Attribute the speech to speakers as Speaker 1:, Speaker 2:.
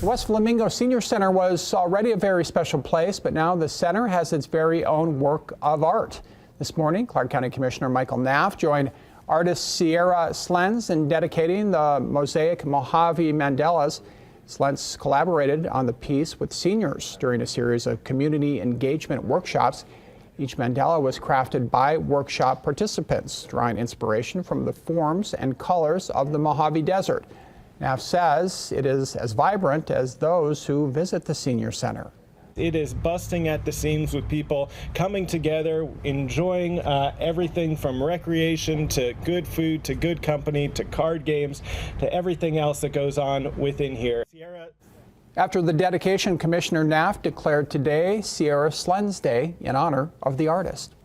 Speaker 1: West Flamingo Senior Center was already a very special place, but now the center has its very own work of art. This morning, Clark County Commissioner Michael Knapp joined artist Sierra Slens in dedicating the mosaic Mojave Mandalas. Slens collaborated on the piece with seniors during a series of community engagement workshops. Each mandala was crafted by workshop participants, drawing inspiration from the forms and colors of the Mojave Desert. Knapp says it is as vibrant as those who visit the senior center.
Speaker 2: It is busting at the seams with people coming together, enjoying everything from recreation to good food to good company to card games to everything else that goes on within here.
Speaker 1: After the dedication, Commissioner Knapp declared today Sierra Slens Day in honor of the artist.